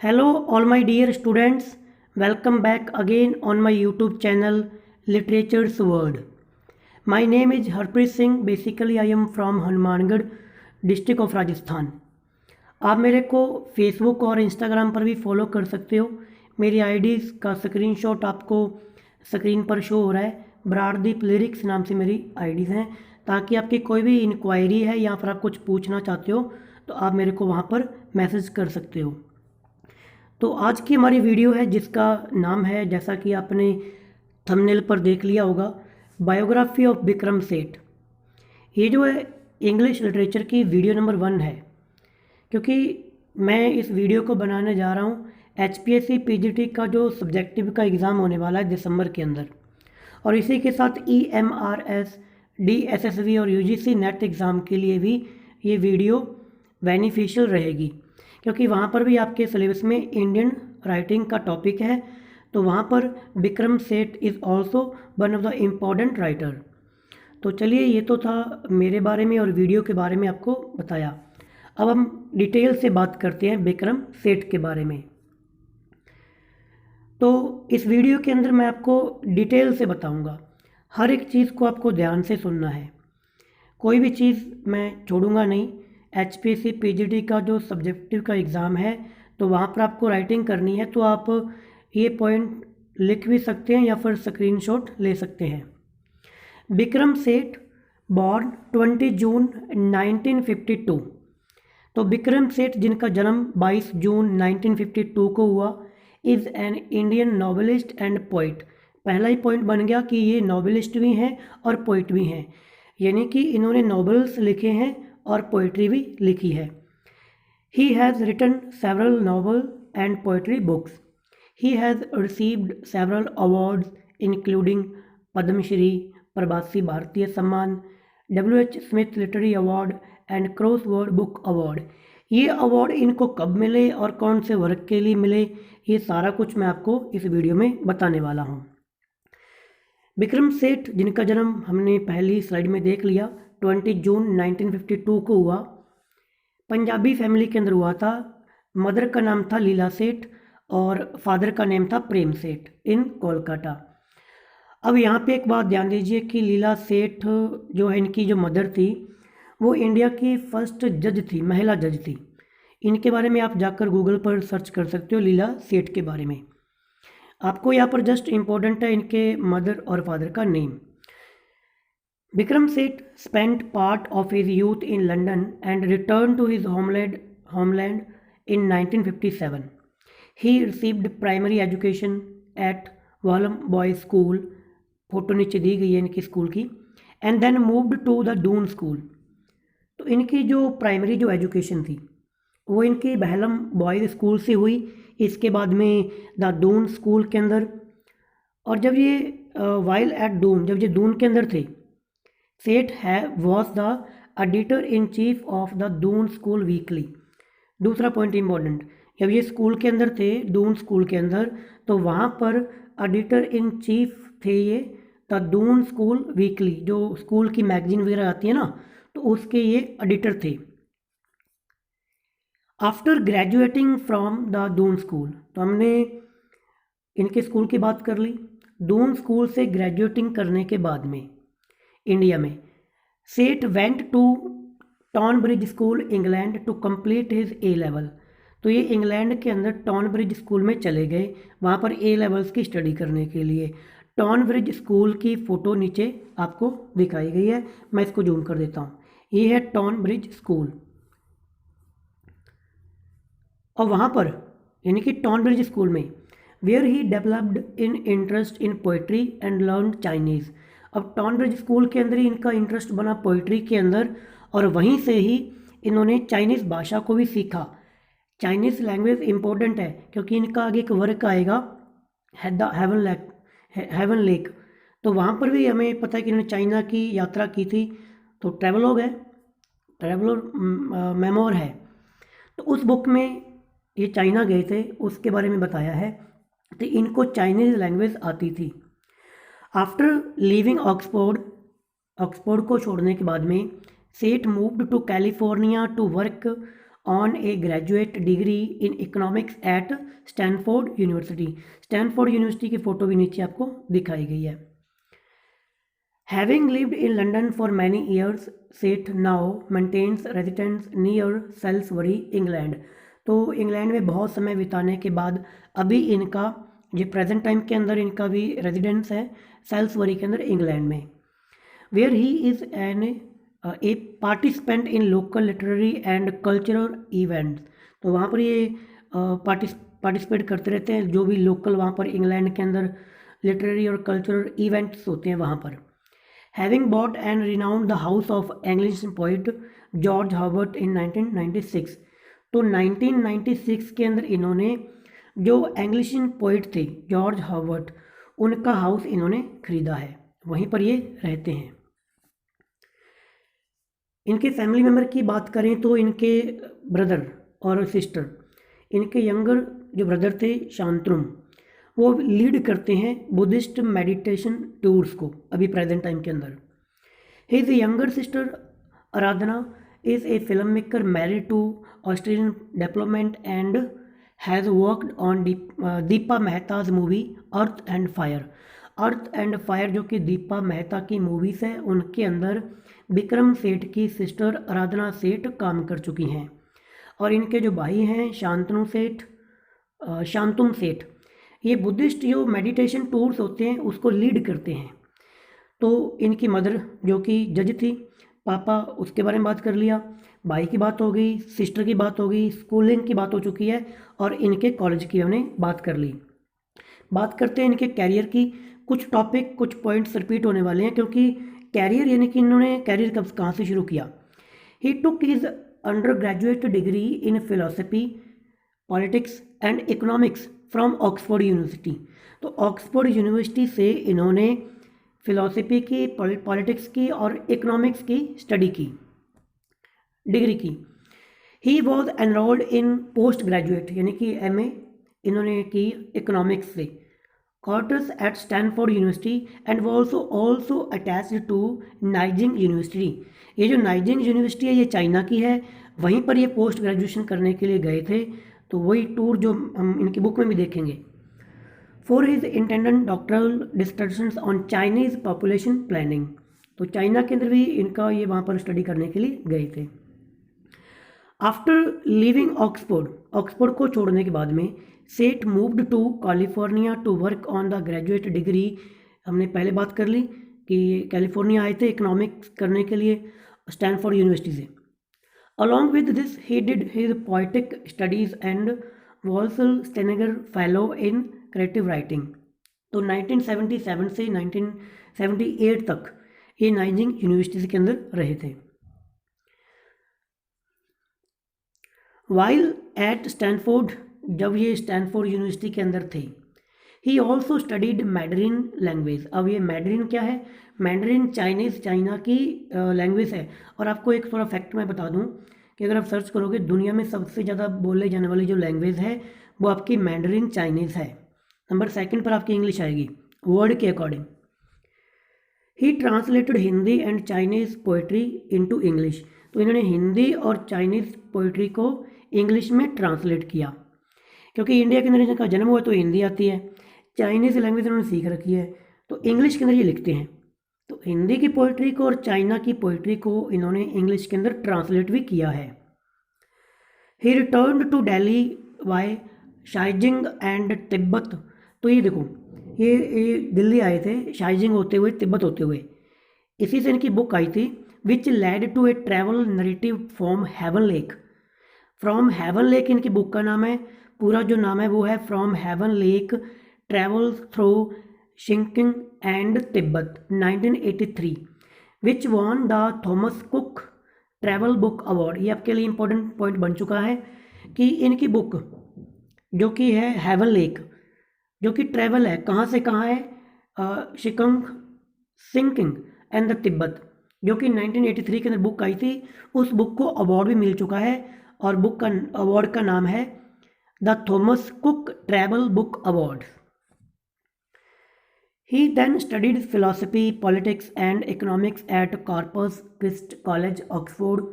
Hello, all my dear students. Welcome back again on my YouTube channel Literature's World. My name is Harpreet Singh. Basically, I am from Hanumangarh district of Rajasthan. आप मेरे को Facebook और Instagram पर भी follow कर सकते हो। मेरी आईडीज़ का स्क्रीनशॉट आपको स्क्रीन पर शो हो रहा है। ब्रारदीप लिरिक्स नाम से मेरी आईडीज़ हैं, ताकि आपकी कोई भी इंक्वायरी है या फिर आप कुछ पूछना चाहते हो तो आप मेरे को वहाँ पर मैसेज कर सकते हो। तो आज की हमारी वीडियो है जिसका नाम है, जैसा कि आपने थंबनेल पर देख लिया होगा, बायोग्राफी ऑफ विक्रम सेठ। ये जो है इंग्लिश लिटरेचर की वीडियो नंबर 1 है, क्योंकि मैं इस वीडियो को बनाने जा रहा हूँ HPSC PGT का जो सब्जेक्टिव का एग्ज़ाम होने वाला है दिसंबर के अंदर, और इसी के साथ EMRS DSSV और UGC नेट एग्ज़ाम के लिए भी ये वीडियो बेनिफिशियल रहेगी, क्योंकि वहाँ पर भी आपके सिलेबस में इंडियन राइटिंग का टॉपिक है। तो वहाँ पर Vikram Seth is also one of the important writer. तो चलिए, ये तो था मेरे बारे में और वीडियो के बारे में आपको बताया। अब हम डिटेल से बात करते हैं विक्रम सेठ के बारे में। तो इस वीडियो के अंदर मैं आपको डिटेल से बताऊंगा, हर एक चीज़ को आपको ध्यान से सुनना है, कोई भी चीज़ मैं छोड़ूंगा नहीं। HPSC PGT का जो सब्जेक्टिव का एग्ज़ाम है तो वहाँ पर आपको राइटिंग करनी है, तो आप ये पॉइंट लिख भी सकते हैं या फिर स्क्रीनशॉट ले सकते हैं। विक्रम सेठ बॉर्न 20 जून 1952। तो विक्रम सेठ जिनका जन्म 22 जून 1952 को हुआ, is an Indian novelist and poet. पहला ही पॉइंट बन गया कि ये नॉवेलिस्ट भी हैं और पोइट भी हैं, यानी कि इन्होंने नॉवेल्स लिखे हैं और पोइट्री भी लिखी है। He has written several novel and poetry books. He has received several awards including Padma Shri, Pravasi Bharatiya Samman, WH Smith literary award and crossword book award. ये अवार्ड इनको कब मिले और कौन से वर्क के लिए मिले, ये सारा कुछ मैं आपको इस वीडियो में बताने वाला हूँ। विक्रम सेठ जिनका जन्म हमने पहली स्लाइड में देख लिया, 20 जून 1952 को हुआ। पंजाबी फैमिली के अंदर हुआ था। मदर का नाम था लीला सेठ और फादर का नेम था प्रेम सेठ इन कोलकाता। अब यहाँ पे एक बात ध्यान दीजिए कि लीला सेठ जो है, इनकी जो मदर थी वो इंडिया की फर्स्ट जज थी, महिला जज थी। इनके बारे में आप जाकर गूगल पर सर्च कर सकते हो, लीला सेठ के बारे में। आपको यहाँ पर जस्ट इम्पोर्टेंट है इनके मदर और फादर का name. Vikram Seth spent part of his youth in London and return to his homeland in 1957। He received primary education at Welham boys school, photo नीचे दी गई है इनकी स्कूल की, and then moved to the Doon school. तो इनकी जो प्राइमरी जो एजुकेशन थी वो इनकी बहलम बॉयज़ स्कूल से हुई, इसके बाद में द दून स्कूल के अंदर। और जब ये वाइल एट दून, जब ये दून के अंदर थे, सेठ है was the editor in chief of the Doon school weekly. दूसरा पॉइंट इंपॉर्टेंट, जब ये स्कूल के अंदर थे, दून स्कूल के अंदर, तो वहाँ पर एडिटर इन चीफ थे ये द दून स्कूल वीकली, जो स्कूल की मैगजीन वगैरह आती है ना, तो उसके ये एडिटर थे। After graduating from the Doon school, तो हमने इनके स्कूल की बात कर ली। दून स्कूल से ग्रेजुएटिंग करने के बाद में इंडिया में Seth went to Tonbridge school England to complete his A level. तो ये इंग्लैंड के अंदर टॉनब्रिज स्कूल में चले गए, वहाँ पर A लेवल्स की स्टडी करने के लिए। टॉनब्रिज स्कूल की फ़ोटो नीचे आपको दिखाई गई है, मैं इसको जूम कर देता हूँ। ये है टॉनब्रिज स्कूल, और वहाँ पर यानी कि टॉनब्रिज स्कूल में where he developed in interest in poetry and learn Chinese. अब टॉनब्रिज स्कूल के अंदर ही इनका इंटरेस्ट बना पोइट्री के अंदर, और वहीं से ही इन्होंने चाइनीज़ भाषा को भी सीखा। चाइनीज़ लैंग्वेज इंपॉर्टेंट है, क्योंकि इनका आगे एक वर्क आएगा हेवन लेक, तो वहाँ पर भी हमें पता है कि इन्होंने चाइना की यात्रा की थी। तो ट्रेवलॉग है, ट्रेवलर मेमोर है, तो उस बुक में ये चाइना गए थे, उसके बारे में बताया है। तो इनको चाइनीज़ लैंग्वेज आती थी। आफ्टर लीविंग ऑक्सफोर्ड को छोड़ने के बाद में Seth moved to California to work on a graduate degree in economics at Stanford University. Stanford University की फ़ोटो भी नीचे आपको दिखाई गई है। Having lived in London for many years, Seth now maintains residence near Salisbury England. तो इंग्लैंड में बहुत समय बिताने के बाद अभी इनका जो प्रेजेंट टाइम के अंदर इनका भी रेजिडेंस है सेल्सबरी के अंदर इंग्लैंड में। Where he is an a participant in local literary and cultural events. तो वहाँ पर ये पार्टिसिपेट करते रहते हैं जो भी लोकल वहाँ पर इंग्लैंड के अंदर लिटरेरी और कल्चरल इवेंट्स होते हैं वहाँ पर। Having bought and renounced the house of English poet George Herbert in 1996। तो 1996 के अंदर इन्होंने जो एंग्लिशियन पोइट थे जॉर्ज हर्बर्ट, उनका हाउस इन्होंने खरीदा है, वहीं पर ये रहते हैं। इनके फैमिली मेम्बर की बात करें तो इनके ब्रदर और सिस्टर, इनके यंगर जो ब्रदर थे शांतनुम, वो लीड करते हैं बुद्धिस्ट मेडिटेशन टूर्स को अभी प्रेजेंट टाइम के अंदर। His younger sister Aradhana is a film maker married to Australian diplomat and has worked on Deepa Mehta's movie earth and fire. Earth and fire जो कि दीपा मेहता की मूवीज़ है, उनके अंदर विक्रम सेठ की सिस्टर आराधना सेठ काम कर चुकी हैं। और इनके जो भाई हैं शांतुम सेठ, ये बुद्धिस्ट जो मेडिटेशन टूर्स होते हैं उसको लीड करते हैं। तो इनकी मदर जो कि जज थी, पापा उसके बारे में बात कर लिया, भाई की बात हो गई, सिस्टर की बात हो गई, स्कूलिंग की बात हो चुकी है और इनके कॉलेज की हमने बात कर ली। बात करते हैं इनके कैरियर की। कुछ टॉपिक कुछ पॉइंट्स रिपीट होने वाले हैं क्योंकि कैरियर यानी कि इन्होंने कैरियर कब कहाँ से शुरू किया। He took his undergraduate degree in philosophy politics and economics from Oxford University. तो ऑक्सफोर्ड यूनिवर्सिटी से इन्होंने फिलोसफी की, पॉलिटिक्स की और इकोनॉमिक्स की स्टडी की, डिग्री की। He was enrolled in postgraduate यानी कि एमए इन्होंने की इकोनॉमिक्स से course at Stanford University and also attached to Nanjing University. ये जो नाइजिंग यूनिवर्सिटी है ये चाइना की है, वहीं पर ये पोस्ट ग्रेजुएशन करने के लिए गए थे। तो वही टूर जो हम इनकी बुक में भी देखेंगे। For his intended doctoral discussions on Chinese population planning. तो चाइना के अंदर भी इनका ये वहाँ पर स्टडी करने के लिए गए थे। आफ्टर लिविंग ऑक्सफोर्ड को छोड़ने के बाद में Seth moved to California to work on the graduate degree. हमने पहले बात कर ली कि कैलिफोर्निया आए थे इकोनॉमिक्स करने के लिए स्टैनफोर्ड यूनिवर्सिटी से। Along with this, he did his poetic studies and was Steiner Fellow in Creative Writing। तो 1977 से 1978 तक ये नाइजिंग यूनिवर्सिटी के अंदर रहे थे। While at स्टैनफोर्ड, जब ये स्टैनफोर्ड यूनिवर्सिटी के अंदर थे, ही ऑल्सो स्टडीड मैडरिन लैंग्वेज। अब ये मैडरिन क्या है? मैडरिन चाइनीज़, चाइना की लैंग्वेज है। और आपको एक थोड़ा फैक्ट मैं बता दूं कि अगर आप सर्च करोगे दुनिया में सबसे ज़्यादा बोले जाने वाली जो लैंग्वेज है वो आपकी मैडरिन चाइनीज़ है। नंबर 2 पर आपकी इंग्लिश आएगी वर्ड के according. He translated Hindi and Chinese poetry into English. तो इन्होंने हिंदी और चाइनीज़ पोइट्री को इंग्लिश में ट्रांसलेट किया, क्योंकि इंडिया के अंदर जिनका जन्म हुआ तो हिंदी आती है, चाइनीज़ लैंग्वेज उन्होंने सीख रखी है, तो इंग्लिश के अंदर ये लिखते हैं। तो हिंदी की पोइट्री को और चाइना की पोइट्री को इन्होंने इंग्लिश के अंदर ट्रांसलेट भी किया है। He return to Delhi by Sinkiang and Tibet. तो ये देखो, ये दिल्ली आए थे शाइजिंग होते हुए, तिब्बत होते हुए। इसी से इनकी बुक आई थी which led to a travel narrative from Heaven Lake. From Heaven Lake इनकी बुक का नाम है, पूरा जो नाम है वो है from Heaven Lake travel through Sinkiang and Tibet 1983 which won the Thomas Cook travel book award. ये आपके लिए इंपॉर्टेंट पॉइंट बन चुका है कि इनकी बुक जो कि है हेवन लेक, जो कि ट्रैवल है, कहाँ से कहाँ है, शिकंग, सिंकिंग एंड द तिब्बत, जो कि 1983 के अंदर बुक आई थी। उस बुक को अवार्ड भी मिल चुका है और बुक का अवार्ड का नाम है the Thomas Cook travel book award. He then studied philosophy, politics and economics at Corpus Christi College, Oxford।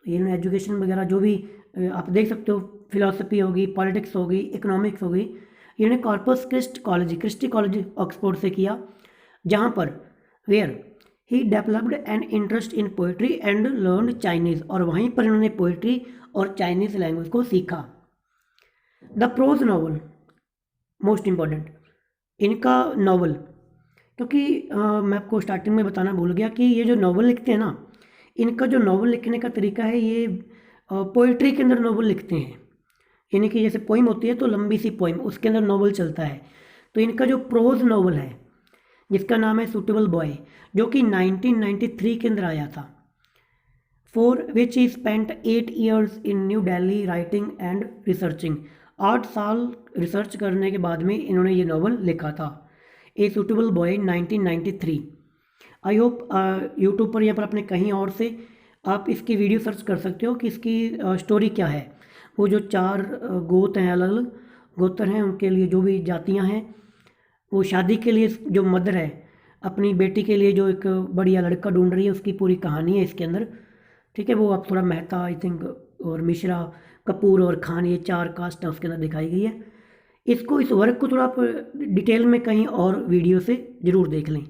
ये एजुकेशन वगैरह जो भी आप देख सकते हो फिलॉसफी होगी, पॉलिटिक्स होगी, इकोनॉमिक्स होगी। इन्होंने कॉर्पस क्रिस्टी कॉलेज ऑक्सफोर्ड से किया, जहाँ पर where he developed an interest in poetry and learn Chinese, और वहीं पर इन्होंने पोइट्री और चाइनीज़ लैंग्वेज को सीखा। The prose novel most important, इनका नॉवल, क्योंकि मैं आपको स्टार्टिंग में बताना भूल गया कि ये जो नॉवल लिखते हैं ना, इनका जो नॉवल लिखने का तरीका है, ये पोइट्री के अंदर नॉवल लिखते हैं। यानी कि जैसे पोइम होती है तो लंबी सी पोइम, उसके अंदर नॉवल चलता है। तो इनका जो प्रोज नॉवल है जिसका नाम है सूटेबल बॉय, जो कि 1993 के अंदर आया था, for which he spent 8 years in new Delhi writing and researching. 8 साल रिसर्च करने के बाद में इन्होंने ये नॉवल लिखा था, a suitable boy 1993। I hope YouTube पर या पर अपने कहीं और से आप इसकी वीडियो सर्च कर सकते हो कि इसकी स्टोरी क्या है। वो जो 4 गोत्र हैं, अलग अलग गोत्र हैं, उनके लिए जो भी जातियां हैं, वो शादी के लिए जो मदर है अपनी बेटी के लिए जो एक बढ़िया लड़का ढूंढ रही है, उसकी पूरी कहानी है इसके अंदर। ठीक है, वो आप थोड़ा मेहता आई थिंक और मिश्रा, कपूर और खान, ये 4 कास्ट है उसके अंदर दिखाई गई है। इसको, इस वर्क को थोड़ा आप डिटेल में कहीं और वीडियो से ज़रूर देख लें।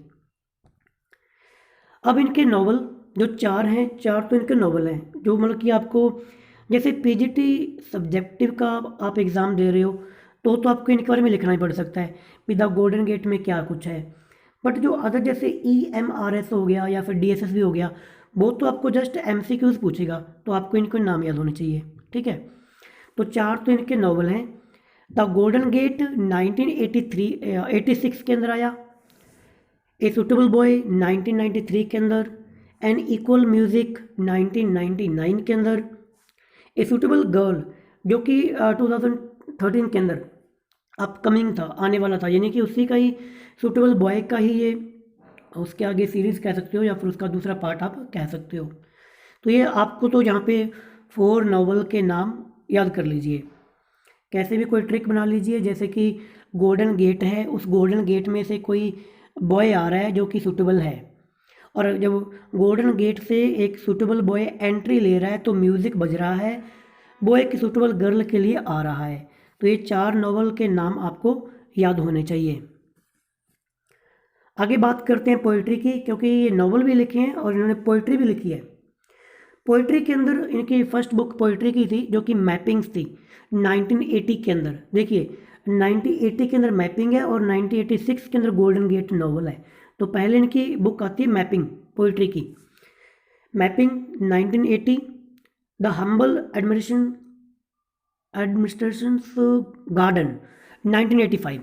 अब इनके नॉवल जो 4 हैं, 4 तो इनके नॉवल हैं जो मतलब कि आपको, जैसे पीजीटी सब्जेक्टिव का आप एग्ज़ाम दे रहे हो तो आपको इनके बारे में लिखना ही पड़ सकता है कि द गोल्डन गेट में क्या कुछ है। बट जो अदर जैसे EMRS हो गया या फिर DSS भी हो गया, वो तो आपको जस्ट MCQs पूछेगा, तो आपको इनको नाम याद होने चाहिए। ठीक है, तो 4 तो इनके नॉवल हैं। द गोल्डन गेट 1986 के अंदर आया, ए सूटेबल बॉय 1993 के अंदर, एन इक्वल म्यूज़िक 1999 के अंदर, ए सूटेबल गर्ल जो कि 2013 के अंदर अपकमिंग था, आने वाला था, यानी कि उसी का ही सूटेबल बॉय का ही ये उसके आगे सीरीज़ कह सकते हो या फिर उसका दूसरा पार्ट आप कह सकते हो। तो ये आपको तो यहाँ पे 4 नॉवल के नाम याद कर लीजिए, कैसे भी कोई ट्रिक बना लीजिए। जैसे कि गोल्डन गेट है, उस गोल्डन गेट में से कोई बॉय आ रहा है जो कि सूटेबल है, और जब गोल्डन गेट से एक सूटेबल बॉय एंट्री ले रहा है तो म्यूज़िक बज रहा है, वो एक सूटेबल गर्ल के लिए आ रहा है। तो ये 4 नॉवल के नाम आपको याद होने चाहिए। आगे बात करते हैं पोइट्री की, क्योंकि ये नॉवल भी लिखे हैं और इन्होंने पोइट्री भी लिखी है। पोइट्री के अंदर इनकी फर्स्ट बुक पोइट्री की थी जो कि मैपिंग्स थी 1980 के अंदर। देखिए 1980 के अंदर मैपिंग है और 1986 के अंदर गोल्डन गेट नॉवल है। तो पहले इनकी बुक आती है मैपिंग पोइट्री की, mapping 1980, the humble administration garden 1985।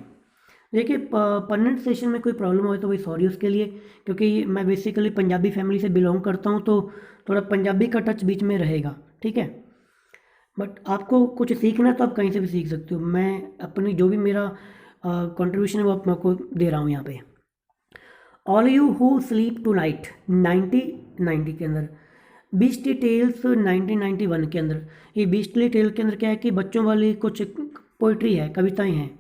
देखिए पन्नेट सेशन में कोई प्रॉब्लम हो तो वही सॉरी उसके लिए, क्योंकि मैं बेसिकली पंजाबी फैमिली से बिलोंग करता हूँ तो थोड़ा पंजाबी का टच बीच में रहेगा। ठीक है, बट आपको कुछ सीखना है तो आप कहीं से भी सीख सकते हो। मैं अपनी जो भी मेरा कंट्रीब्यूशन है वो आपको दे रहा हूँ यहाँ पे। All you who sleep tonight 1990 के अंदर, बीस्टी टेल्स 1991 के अंदर। ये बीस्टली टेल के अंदर क्या है कि बच्चों वाली कुछ पोइट्री है, कविताएं हैं,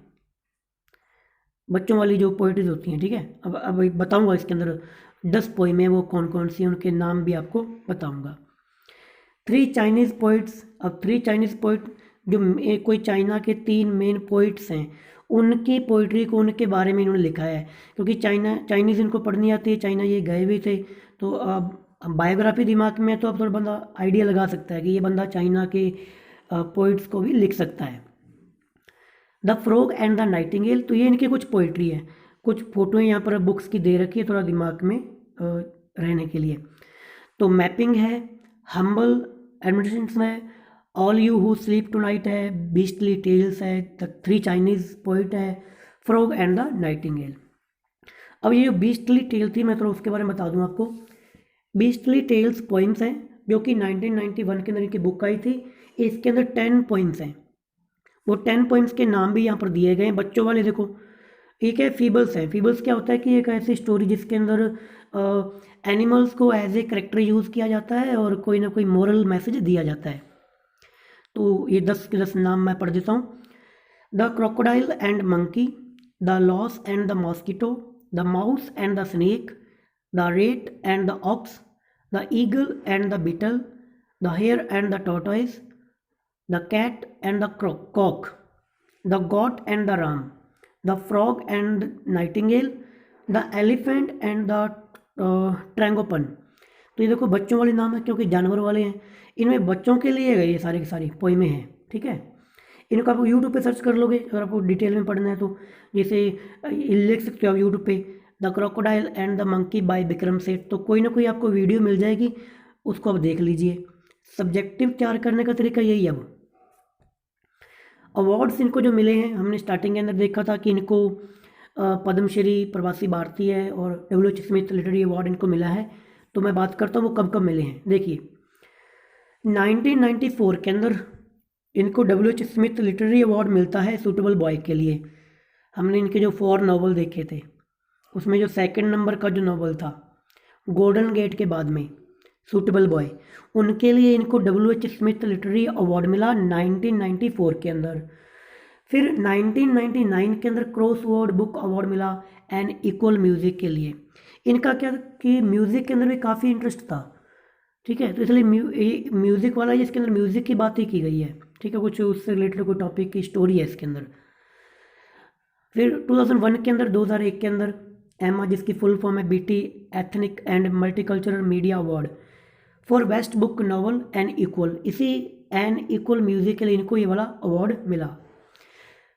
बच्चों वाली जो पोइट्रीज होती हैं। ठीक है, अब बताऊंगा इसके अंदर 10 पोइम है, वो कौन कौन सी, उनके नाम भी आपको बताऊंगा। 3 चाइनीज़ पोइट्स, अब 3 चाइनीज़ पोइट जो कोई चाइना के 3 मेन पोइट्स हैं, उनकी पोइट्री को, उनके बारे में इन्होंने लिखा है। क्योंकि चाइनीज़ इनको पढ़नी आती है, चाइना ये गए भी थे, तो अब बायोग्राफी दिमाग में तो अब थोड़ा बंदा आइडिया लगा सकता है कि ये बंदा चाइना के पोइट्स को भी लिख सकता है। The frog and the Nightingale, तो ये इनकी कुछ पोइट्री है, कुछ फोटोएं यहाँ पर बुक्स की दे रखी है थोड़ा दिमाग में रहने के लिए। तो मैपिंग है, हम्बल एडमिनिस्ट्रेशन है, all you who sleep tonight है, बीस्टली टेल्स है, द 3 चाइनीज़ पोइट है, फ्रॉग एंड द नाइटिंगेल। अब ये जो बीस्टली टेल थी, मैं थोड़ा उसके बारे में बता दूँ आपको। बीस्टली टेल्स पोइम्स हैं जो कि 1991 के अंदर इनकी बुक आई थी। इसके अंदर 10 पोइम्स हैं, वो 10 पोइम्स के नाम भी यहाँ पर दिए गए हैं बच्चों वाले। देखो एक है फीबल्स है, फीबल्स क्या होता है कि एक ऐसी स्टोरी जिसके अंदर एनिमल्स को एज ए करेक्टर यूज़ किया जाता है और कोई ना कोई मोरल मैसेज दिया जाता है। तो ये 10 के 10 नाम मैं पढ़ देता हूँ। The crocodile and monkey, the louse and the mosquito, the mouse and the snake, the rat and the ox, the eagle and the beetle, the hare and the tortoise, the cat and the cock, the goat and the ram, the frog and nightingale, the elephant and the tragopan. तो ये देखो बच्चों वाले नाम है क्योंकि जानवर वाले हैं, इनमें बच्चों के लिए गए ये सारे की सारी पोइमें हैं, ठीक है। इनको आप यूट्यूब पे सर्च कर लोगे अगर आपको डिटेल में पढ़ना है तो, जैसे लिख सकते हो आप यूट्यूब पे the crocodile and the monkey by Vikram Seth, तो कोई ना कोई आपको वीडियो मिल जाएगी, उसको आप देख लीजिए। सब्जेक्टिव तैयार करने का तरीका यही है। अब अवार्ड्स इनको जो मिले हैं, हमने स्टार्टिंग के अंदर देखा था कि इनको पद्मश्री, प्रवासी भारतीय और डब्ल्यू.एच. स्मिथ लिटरेरी अवार्ड इनको मिला है। तो मैं बात करता हूँ वो कब कब मिले हैं। देखिए 1994 के अंदर इनको डब्ल्यू.एच. स्मिथ लिटरेरी अवार्ड मिलता है सूटेबल बॉय के लिए। हमने इनके जो 4 नावल देखे थे उसमें जो सेकंड नंबर का जो नावल था गोल्डन गेट के बाद में सूटेबल बॉय, उनके लिए इनको डब्ल्यू.एच. स्मिथ लिटरेरी अवार्ड मिला 1994 के अंदर। फिर 1999 के अंदर क्रॉसवर्ड बुक अवार्ड मिला एंड इक्वल म्यूज़िक के लिए। इनका क्या कि म्यूज़िक के अंदर भी काफ़ी इंटरेस्ट था, ठीक है, तो इसलिए म्यूज़िक वाला इसके अंदर म्यूज़िक की बात ही की गई है, ठीक है, कुछ उससे रिलेटेड कोई टॉपिक की स्टोरी है इसके अंदर। फिर 2001 के अंदर 2001 के अंदर एमा, जिसकी फुल फॉर्म है BT ethnic and multicultural media award for best book novel and equal, इसी एंड इक्वल म्यूज़िक के लिए इनको ये वाला अवार्ड मिला।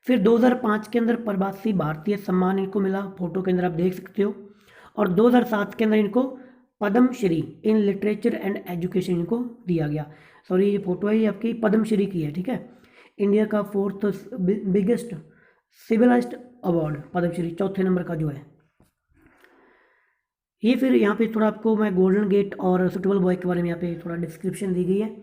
फिर 2005 के अंदर प्रवासी भारतीय सम्मान इनको मिला, फोटो के अंदर आप देख सकते हो। और 2007 के अंदर इनको Padma Shri in literature and education इनको दिया गया। सॉरी ये फोटो है, ये आपकी पद्मश्री की है, ठीक है। इंडिया का 4th biggest civilized award Padma Shri, 4थे नंबर का जो है ये। फिर यहाँ पे थोड़ा आपको मैं गोल्डन गेट और सूटेबल बॉय के बारे में यहाँ पे थोड़ा डिस्क्रिप्शन दी गई है।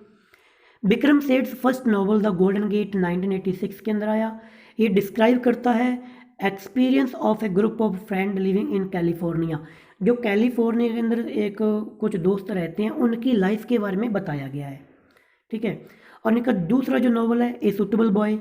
Vikram Seth first novel the golden gate 1986 के अंदर आया। ये डिस्क्राइब करता है experience of a group of friend living in California, जो कैलिफोर्निया के अंदर एक कुछ दोस्त रहते हैं, उनकी लाइफ के बारे में बताया गया है, ठीक है। और इनका दूसरा जो नॉवल है a suitable boy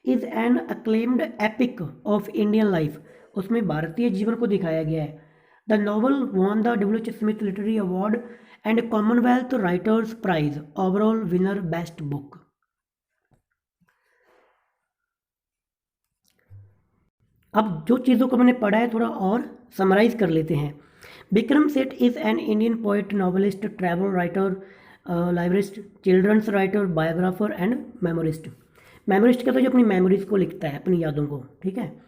is an acclaimed epic of Indian life, उसमें भारतीय जीवन को दिखाया गया है। The novel won the W H. Smith literary award and Commonwealth writers prize overall winner best book. अब जो चीज़ों को मैंने पढ़ा है थोड़ा और समराइज कर लेते हैं। Vikram Seth is an Indian poet, novelist, travel writer, librettist, children's writer, biographer and memoirist. Memoirist कहता है जो अपनी मेमोरीज को लिखता है, अपनी यादों को, ठीक है।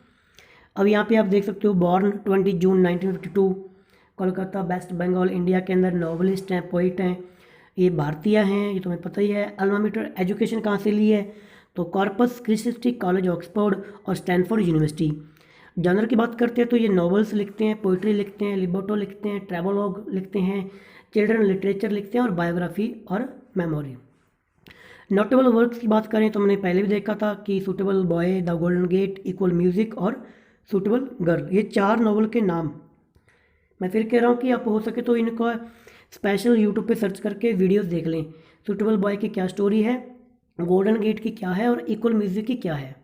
अब यहाँ पे आप देख सकते हो बॉर्न 20 जून 1952 कोलकाता, वेस्ट बंगाल, इंडिया के अंदर। नॉवलिस्ट हैं, पोइट हैं, ये भारतीय हैं, ये तुम्हें पता ही है। अल्मा मैटर एजुकेशन कहाँ से ली है तो कॉर्पस क्रिस्टी कॉलेज ऑक्सफोर्ड और स्टैनफोर्ड यूनिवर्सिटी। जनर की बात करते हैं तो ये नॉवेल्स लिखते हैं, पोइट्री लिखते हैं, लिबर्टो लिखते हैं, ट्रैवलॉग लिखते हैं, चिल्ड्रन लिटरेचर लिखते हैं और बायोग्राफी और मेमोरी। नोटेबल वर्क्स की बात करें तो मैंने पहले भी देखा था कि suitable boy, the golden gate, equal music और सूटेबल गर्ल, ये 4 नॉवल के नाम। मैं फिर कह रहा हूँ कि आप हो सके तो इनको स्पेशल यूट्यूब पे सर्च करके वीडियोस देख लें। सूटेबल बॉय की क्या स्टोरी है, गोल्डन गेट की क्या है और इक्वल म्यूज़िक की क्या है।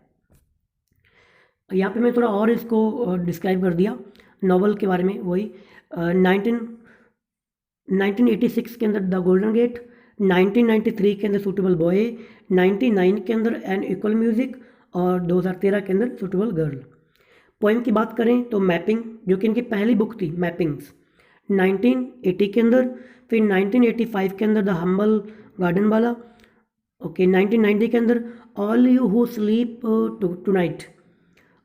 यहाँ पे मैं थोड़ा और इसको डिस्क्राइब कर दिया नॉवल के बारे में। वही 1986 के अंदर द गोल्डन गेट, 1993 के अंदर सूटेबल बॉय, 99 के अंदर एन इक्वल म्यूज़िक और 2013 के अंदर सूटेबल गर्ल। पोएम की बात करें तो मैपिंग, जो कि इनकी पहली बुक थी मैपिंग्स, 1980 के अंदर। फिर 1985 के अंदर द हम्बल गार्डन वाला, ओके। 1990 के अंदर all you who sleep tonight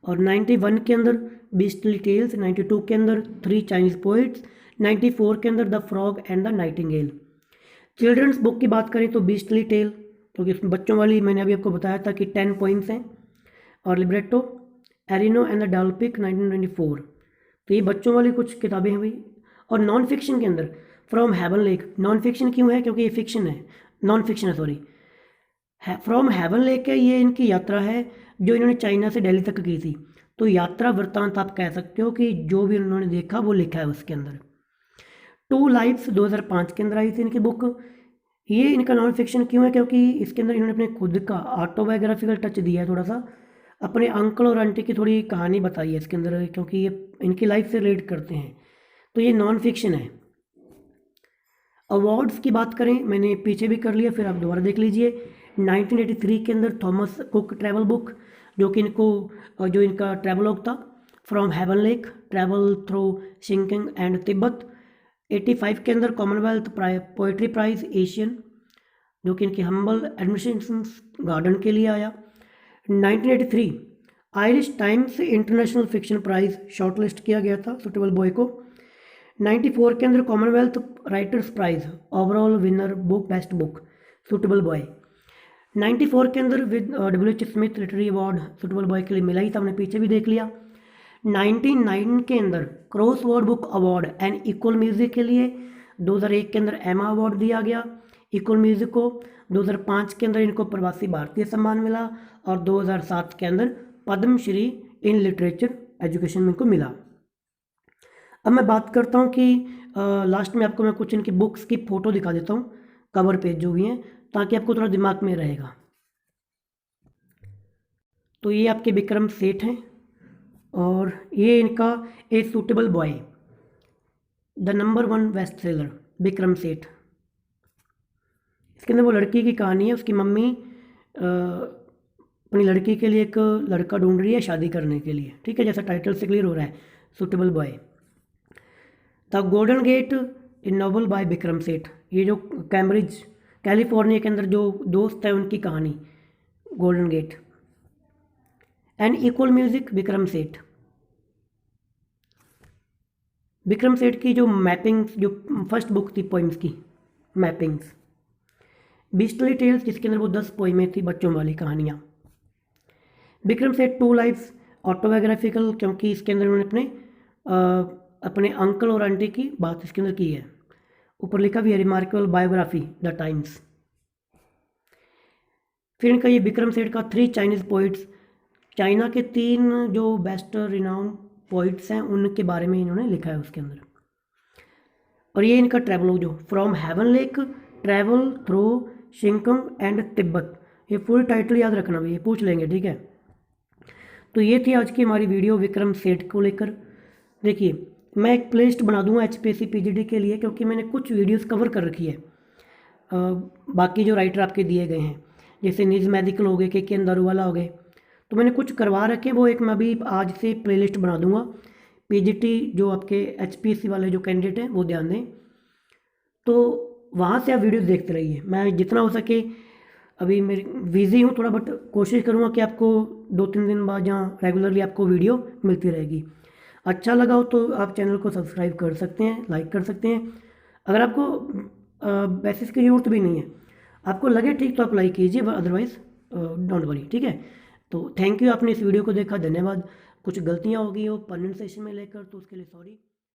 और 91 के अंदर बीस्टली टेल्स, 92 के अंदर 3 चाइनीज पोइट्स, 94 के अंदर the frog and the nightingale. Children's book की बात करें तो बीस्टली टेल, क्योंकि इसमें बच्चों वाली मैंने अभी आपको बताया था कि 10 पोइम्स हैं। और लिब्रेटो एरिनो एंड द डालपिक 1994, तो ये बच्चों वाली कुछ किताबें हैं भाई। और नॉन फिक्शन के अंदर from Heaven lake, non fiction क्यों है क्योंकि ये फिक्शन है, नॉन फिक्शन है सॉरी। फ्रॉम हेवन लेक है, ये इनकी यात्रा है जो इन्होंने चाइना से दिल्ली तक की थी। तो यात्रा वृत्तांत आप कह सकते हो कि जो भी उन्होंने देखा वो लिखा है उसके अंदर। 2 लाइफ्स 2005 के अंदर आई थी इनकी बुक। ये इनका नॉन फिक्शन क्यों है क्योंकि इसके अंदर इन्होंने अपने खुद का ऑटोबायोग्राफिकल टच दिया है, थोड़ा सा अपने अंकल और आंटी की थोड़ी कहानी बताई है इसके अंदर, क्योंकि ये इनकी लाइफ से रिलेट करते हैं, तो ये नॉन फिक्शन है। अवार्ड्स की बात करें, मैंने पीछे भी कर लिया, फिर आप दोबारा देख लीजिए। 1983 के अंदर थॉमस कुक ट्रैवल बुक, जो कि जो इनका ट्रैवलॉग था, from Heaven Lake, travel through Sinkiang and Tibet. 85 के अंदर कॉमनवेल्थ पोइट्री प्राइज़ एशियन, जो कि इनकी हम्बल एडमिनिस्ट्रेशन गार्डन के लिए आया। 1983 Irish Times international fiction prize shortlist किया गया था सुटेबल बॉय को। 94 के अंदर Commonwealth writers prize overall winner book best book suitable boy. 94 के अंदर with WH Smith literary award suitable boy के लिए मिला ही था, हमने पीछे भी देख लिया। 99 के अंदर cross word book award and equal music के लिए 2001 के अंदर एमा अवार्ड दिया गया इक्वल म्यूज़िक को। 2005 के अंदर इनको प्रवासी भारतीय सम्मान मिला और 2007 के अंदर पद्मश्री इन लिटरेचर एजुकेशन में इनको मिला। अब मैं बात करता हूँ कि लास्ट में आपको मैं कुछ इनकी बुक्स की फ़ोटो दिखा देता हूँ, कवर पेज जो भी हैं, ताकि आपको थोड़ा दिमाग में रहेगा। तो ये आपके विक्रम सेठ हैं और ये इनका a suitable boy, the number 1 best seller Vikram Seth. इसके अंदर वो लड़की की कहानी है, उसकी मम्मी अपनी लड़की के लिए एक लड़का ढूंढ रही है शादी करने के लिए, ठीक है, जैसा टाइटल से क्लियर हो रहा है, suitable boy. The golden get in novel bye Vikram सेठ, ये जो कैम्ब्रिज कैलिफोर्निया के अंदर जो दोस्त है उनकी कहानी golden gate. And equal music Vikram Seth. Vikram Seth की जो मैपिंग्स, जो फर्स्ट बुक थी पोइम्स की मैपिंग्स। बीस्टली टेल्स, जिसके अंदर वो 10 पोइमें थी बच्चों वाली कहानियाँ। विक्रम सेठ 2 लाइफ्स ऑटोबायोग्राफिकल, क्योंकि इसके अंदर उन्होंने अपने अंकल और आंटी की बात इसके अंदर की है। ऊपर लिखा भी है रिमार्केबल बायोग्राफी द टाइम्स। फिर इनका ये विक्रम सेठ का 3 चाइनीज़ पोइट्स, चाइना के 3 जो बेस्ट रिनाउंड पोइट्स हैं उनके बारे में इन्होंने लिखा है उसके अंदर। और ये इनका ट्रैवलॉग जो from Heaven Lake, travel through Sinkiang and Tibet, ये फुल टाइटल याद रखना भाई, ये पूछ लेंगे, ठीक है। तो ये थी आज की हमारी वीडियो विक्रम सेठ को लेकर। देखिए मैं एक प्लेलिस्ट बना दूंगा HPSC PGD के लिए, क्योंकि मैंने कुछ वीडियोस कवर कर रखी है बाकी जो राइटर आपके दिए गए हैं, जैसे न्यूज़ मेडिकल हो गए, के अंदारूवाला हो गए, तो मैंने कुछ करवा रखे, वो एक मैं अभी आज से प्लेलिस्ट बना दूंगा। PGT जो आपके HPSC वाले जो कैंडिडेट हैं वो ध्यान दें, तो वहाँ से आप वीडियो देखते रहिए। मैं जितना हो सके, अभी मेरी बिज़ी हूँ थोड़ा, बट कोशिश करूँगा कि आपको 2-3 दिन बाद जहाँ रेगुलरली आपको वीडियो मिलती रहेगी। अच्छा लगा हो तो आप चैनल को सब्सक्राइब कर सकते हैं, लाइक कर सकते हैं। अगर आपको बेसिस की ज़रूरत भी नहीं है, आपको लगे ठीक तो आप लाइक कीजिए, अदरवाइज़ डोंट वरी, ठीक है। तो थैंक यू, आपने इस वीडियो को देखा, धन्यवाद। कुछ गलतियाँ हो गई हो प्रोनाउंसिएशन में लेकर तो उसके लिए सॉरी।